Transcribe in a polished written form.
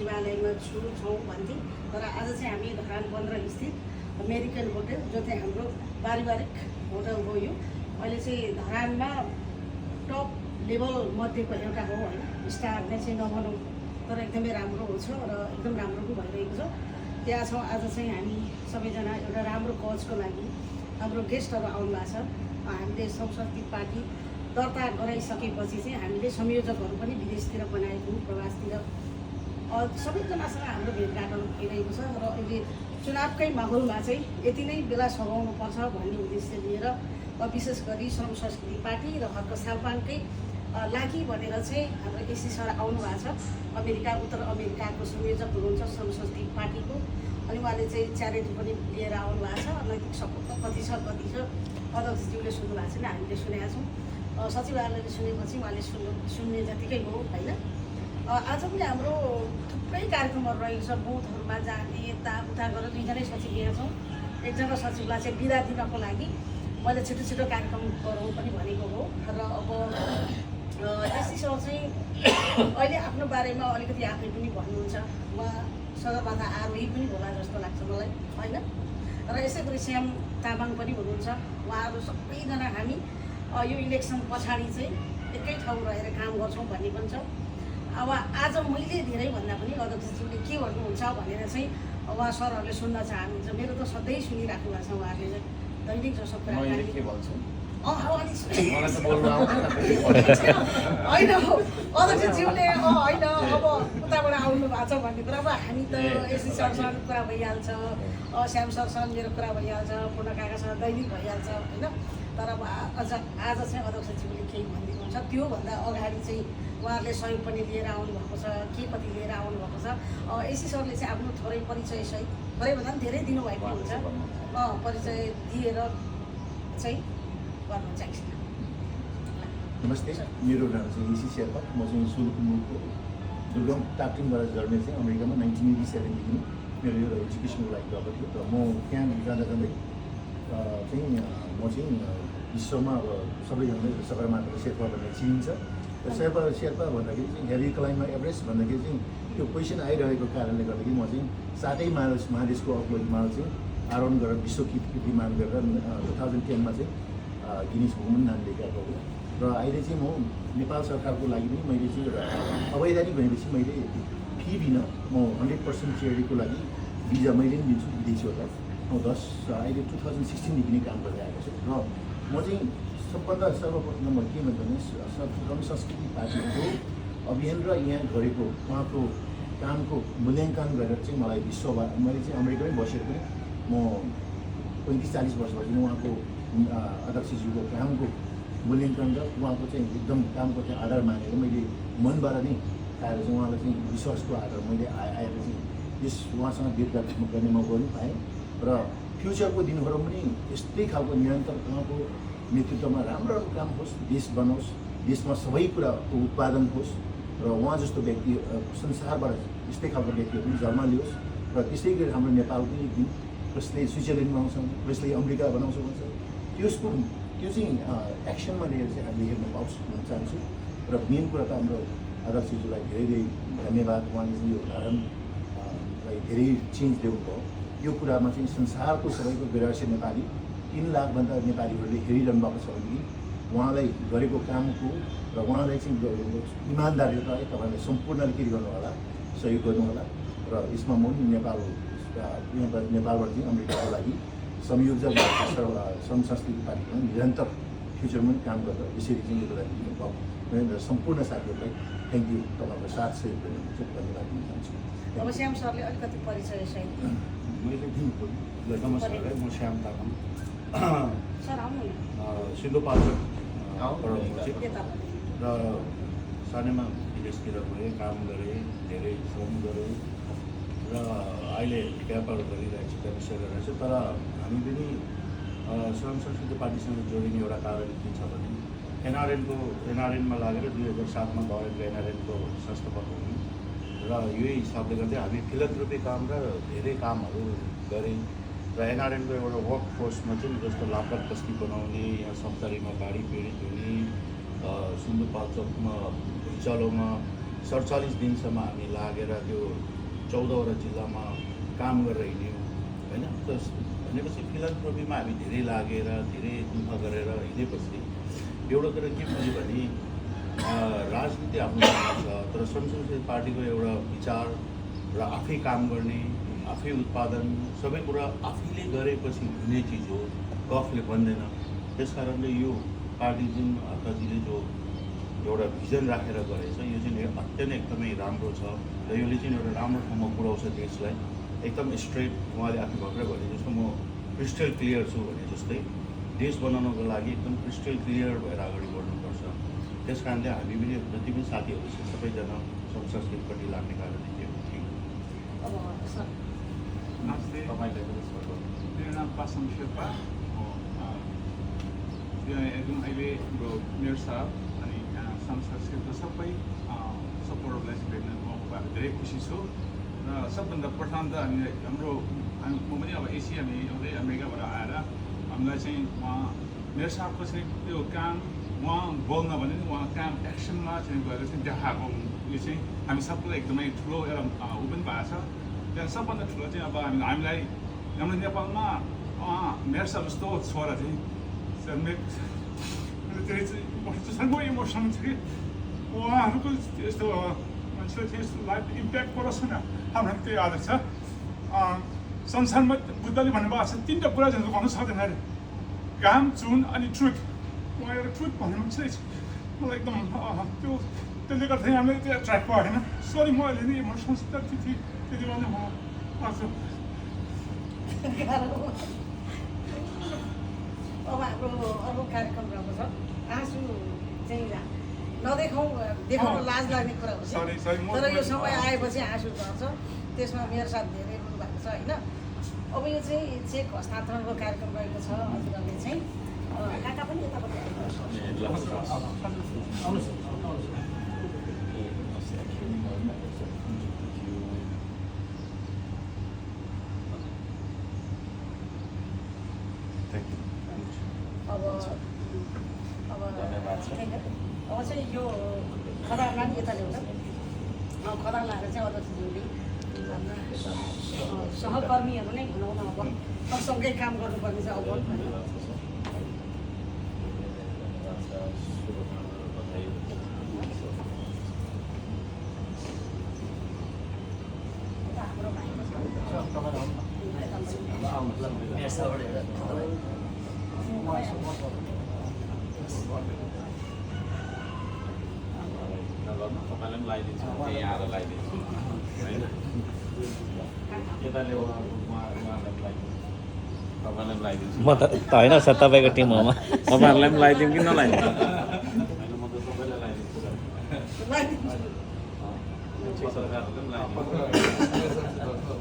सचिवालयमा छौँ भन्थ्यौँ, तर आज चाहिँ हामी धरान 15 स्थित अमेरिकन होटल जो चाहिँ हाम्रो पारिवारिक होटल हो। यो अहिले चाहिँ धरानमा टप लेभल मध्येको एउटा हो होइन, स्टारले चाहिँ नभनौँ तर एकदमै राम्रो छ र एकदम राम्रो पनि भइरहेको छ। त्यहाँ छौँ आज चाहिँ हामी सबैजना एउटा राम्रो कजको लागि। हाम्रो गेस्टहरू आउनु भएको छ। हामीले सांस्कृतिक पार्टी दर्ता गराइसकेपछि चाहिँ हामीले संयोजकहरू पनि विदेशतिर बनाएको प्रवासतिर सबैजनासँग हाम्रो भेटघाटहरू भइरहेको छ र अहिले चुनावकै माहौलमा चाहिँ यति नै बेला सघाउनुपर्छ भन्ने उद्देश्य लिएर विशेष गरी श्रम संस्कृति पार्टी र हर्क सालपाङकै लागि भनेर चाहिँ हाम्रो एसी सर आउनु भएको छ। अमेरिका उत्तर अमेरिकाको संयोजक हुनुहुन्छ श्रम संस्कृति पार्टीको। अनि उहाँले चाहिँ च्यारिटी पनि लिएर आउनु भएको छ। नैतिक सपोर्ट कति छ अध्यक्षज्यूले सुन्नु भएको छैन, हामीले सुनेका छौँ। सचिवालयले सुनेपछि उहाँले सुन्ने जतिकै हो होइन। आज पनि हाम्रो थुप्रै कार्यक्रमहरू रहेको छ। बुथहरूमा जाने यताउता गरेर 2 जनै सचिव यहाँ छौँ। एकजना सचिवलाई चाहिँ बिदा दिनको लागि मैले छिटो छिटो कार्यक्रम गरौँ पनि भनेको हो। र अब एसी सर चाहिँ अहिले आफ्नो बारेमा अलिकति आफै पनि भन्नुहुन्छ। उहाँ सगरमाथा आरोही पनि होला जस्तो लाग्छ मलाई होइन। र यसै गरी श्याम तामाङ पनि हुनुहुन्छ। उहाँहरू सबैजना हामी यो इलेक्सन पछाडि चाहिँ एकै ठाउँ रहेर काम गर्छौँ भन्ने पनि छ। अब आज मैले धेरै भन्दा पनि अध्यक्षज्यूले के गर्नुहुन्छ भनेर चाहिँ उहाँ सरहरूले सुन्न चाहनुहुन्छ। मेरो त सधैँ सुनिराख्नु भएको छ उहाँहरूले चाहिँ दैनिक जसो कुराकानी होइन हो अध्यक्षज्यूले होइन अब उताबाट आउनु भएको छ भन्ने कुरा। अब हामी त एसी सरसँग कुरा भइहाल्छ, श्याम सरसँग मेरो कुरा भइहाल्छ, पूर्ण काकासँग दैनिक भइहाल्छ होइन। तर अब आज चाहिँ अध्यक्षज्यूले केही भनिदिनुहुन्छ। त्योभन्दा अगाडि चाहिँ उहाँहरूले सहयोग पनि लिएर आउनुभएको छ, के कति लिएर आउनुभएको छ। एसी सरले चाहिँ आफ्नो थोरै परिचय सहित थोरैभन्दा पनि धेरै दिनुभएको हुन्छ, परिचय दिएर चाहिँ गर्नुहुन्छ। नमस्ते, मेरो नाम चाहिँ एसी शेर्पा। म चाहिँ सोलुखुम्बुको दुर्गम टाक्टिङबाट जन्मे चाहिँ अमेरिकामा 1987 देखि मेरो एउटा एजुकेसनको लागि गएको थियो। र म त्यहाँ जाँदा चाहिँ म चाहिँ विश्वमा अब सबैजनाले सगरमाथा शेर्पा भनेर चिनिन्छ। र शेर्पा भन्दाखेरि चाहिँ हेभी क्लाइम्बमा एभरेस्ट भन्दाखेरि चाहिँ त्यो क्वेसन आइरहेको कारणले गर्दाखेरि म चाहिँ 7 महादेशको अग्लो हिमाल चाहिँ आरोहण गरेर विश्व कीर्तिमान गरेर 2010मा चाहिँ गिनिज बुकमा नाम लेखाएको हो। र अहिले चाहिँ म नेपाल सरकारको लागि पनि मैले चाहिँ एउटा अवैधानिक भनेपछि मैले फी बिना म 100% चेयरीको लागि भिजा मैले पनि दिन्छु विदेशीहरूलाई। म अहिले 2016देखि नै काम गर्दै आएको छु। र म चाहिँ सबभन्दा सर्वप्रथम नम्बर के भन्छ भने श्रम संस्कृति पार्टीको अभियान र यहाँ गरेको उहाँको कामको मूल्याङ्कन गरेर चाहिँ मलाई विश्वमा मैले चाहिँ अमेरिकामै बसेर पनि म 35-40 वर्षपछि उहाँको अध्यक्षज्यूको कामको मूल्याङ्कन र उहाँको चाहिँ एकदम कामको चाहिँ आधार मानेर मैले मनबाट नै आएर चाहिँ उहाँलाई चाहिँ विश्वासको आधार मैले आएर चाहिँ यस उहाँसँग भेटघाट गर्ने मौका पनि पाएँ। र फ्युचरको दिनहरूमा पनि यस्तै खालको निरन्तर उहाँको नेतृत्वमा राम्रो काम होस्, देश बनोस्, देशमा सबै कुराको उत्पादन होस् र उहाँ जस्तो व्यक्ति संसारबाट यस्तै खालको व्यक्तिहरू पनि जन्म लियोस्। र त्यसै गरी हाम्रो नेपाल पनि एक दिन कसले स्विजरल्यान्ड बनाउँछ, कसले अमेरिका बनाउँछ भन्छ, त्यो चाहिँ एक्सनमा लिएर चाहिँ हामीले हेर्न पाउँछ भन्न चाहन्छु। र मेन कुरा त हाम्रो अध्यक्षज्यूलाई धेरै धेरै धन्यवाद। उहाँले चाहिँ यो उदाहरणलाई धेरै चेन्ज ल्याउनु भयो। यो कुरामा चाहिँ संसारको सबैको 82 नेपाली 3 लाखभन्दा नेपालीहरूले हेरिरहनु भएको छ भनेदेखि उहाँलाई गरेको कामको र उहाँलाई चाहिँ इमान्दारितालाई तपाईँले सम्पूर्णले के गर्नु होला, सहयोग गर्नु होला। र यसमा म नेपालबाट चाहिँ अमेरिकाको लागि संयोजक श्रम संस्कृति पार्टीमा निरन्तर फ्युचरमा पनि काम गर्दा यसरी चाहिँ योगदान दिनुभयो। सम्पूर्ण साथीहरूलाई थ्याङ्क यू, तपाईँको साथ सहयोग गर्नुहुन्छ, धन्यवाद दिन चाहन्छु। अब श्याम सरले अलिकति परिचय सहित मैले दिनु। नमस्कार, म श्याम तामाङ सर आउनु सिन्धुपाल्चोक र सानैमा विदेशतिर गएँ, काम गरेँ, धेरै श्रम गरेँ र अहिले व्यापार गरिरहेको छु, व्यवसाय गरिरहेको छु। तर हामी पनि श्रम संस्कृति पार्टीसँग जोडिने एउटा कारण के छ भने एनआरएनमा लागेर 2007मा गभर्मेन्टको एनआरएनको संस्थापक हुनु र यही हिसाबले गर्दै हामी फिलन्थ्रोपी काम र धेरै कामहरू गरेँ। र एनआरएनको एउटा वर्क फोर्समा चाहिँ जस्तो लापत बस्ती बनाउने, यहाँ सप्तरीमा बाढी पीडित हुने, सिन्धुपाल्चोकमा भुइँचालोमा 47 दिनसम्म हामी लागेर त्यो 14वटा जिल्लामा काम गरेर हिँड्यौँ होइन। भनेपछि फिलान्थ्रोपीमा हामी धेरै लागेर धेरै दुःख गरेर हिँडेपछि एउटा कुरा के बुझ्यो भने राजनीति आफ्नो छ, तर संसदीय पार्टीको एउटा विचार र आफै काम गर्ने, आफै उत्पादन, सबै कुरा आफैले गरेपछि हुने चिज हो, गफले बन्दैन। त्यस कारणले यो पार्टी जुन अर्थजीले जो एउटा भिजन राखेर गरेछ यो चाहिँ अत्यन्तै एकदमै राम्रो छ र यसले चाहिँ एउटा राम्रो ठाउँमा पुर्याउँछ देशलाई। एकदम स्ट्रेट उहाँले आफू भर्खरै भने जस्तो म क्रिस्टल क्लियर छु भने जस्तै देश बनाउनको लागि एकदम क्रिस्टल क्लियर भएर अगाडि बढ्नुपर्छ। त्यस कारणले हामी पनि जति पनि साथीहरू छ सबैजना संसदपट्टि लाग्ने कारणले के हो ठिक। अब सर नमस्ते, मेरो नाम पासङ शेर्पा हो। एकदम अहिले हाम्रो मेयर साहब अनि संसदको सबै सपोर्टरलाई चाहिँ भेट्न पाएको धेरै खुसी छु। र सबभन्दा प्रथम त हामीलाई म पनि अब एसी हामी आउँदै अमेरिकाबाट आएर हामीलाई चाहिँ उहाँ मेयर साहबको चाहिँ त्यो काम उहाँ बोल्न भने उहाँ काम एक्सनमा चाहिँ गएर चाहिँ देखाएको यो चाहिँ हामी सबैलाई एकदमै ठुलो एउटा ऊ पनि भएको छ। त्यहाँ सबभन्दा ठुलो चाहिँ अब हामीलाई हाम्रो नेपालमा मेयर साहब जस्तो छोरा चाहिँ धेरै चाहिँ इमोसन छ कि उहाँहरूको यस्तो मान्छेले चाहिँ यस्तो लाइफ इम्प्याक्ट परोस् न हाम्रो त्यही आदत छ। संसारमा बुद्धले भन्नुभएको छ 3टा कुरा चाहिँ गर्नु सक्दैन अरे, काम, जुन अनि ट्रुथ। उहाँ एउटा ट्रुथ भन्नु चाहिँ मलाई एकदम त्यो त्यसले गर्दाखेरि हामीले त्यो एट्र्याक्ट भयो होइन। सरी म अहिले नै इमोसन्स त्यति बेला नै म आएको। अब हाम्रो अर्को कार्यक्रम रहेको छ, आँसु चाहिँ नदेखाउँ, देखाउन लाज लाग्ने कुरा हो, तर यो समय आएपछि आँसु झर्छ। त्यसमा मेरो साथ धेरै रुनु भएको छ होइन। अब यो चाहिँ चेक हस्तान्तरणको कार्यक्रम रहेको छ। हजुरहरूले चाहिँ काका पनि यतापट्टि अब चाहिँ यो खदारलाई पनि यता ल्याउँछ। खदार लाएर चाहिँ अध्यक्षज्यूले हाम्रा सहकर्मीहरू नै भनौँ न, अब सँगै काम गर्नुपर्ने चाहिँ अब हाम्रो भाइको तपाईँलाई पनि लगाइदिन्छु, त्यही आएर लगाइदिन्छु होइन। यताले उहाँलाई पनि लगाइदिन्छु, तपाईँलाई पनि लगाइदिन्छु। म त होइन सर, तपाईँको टिममा तपाईँहरूलाई पनि लगाइदिउँ कि नलाइदिउँ? होइन, म त सबैलाई लगाइदिन्छु सर। सरकारहरूले पनि लगाइदिन्छु।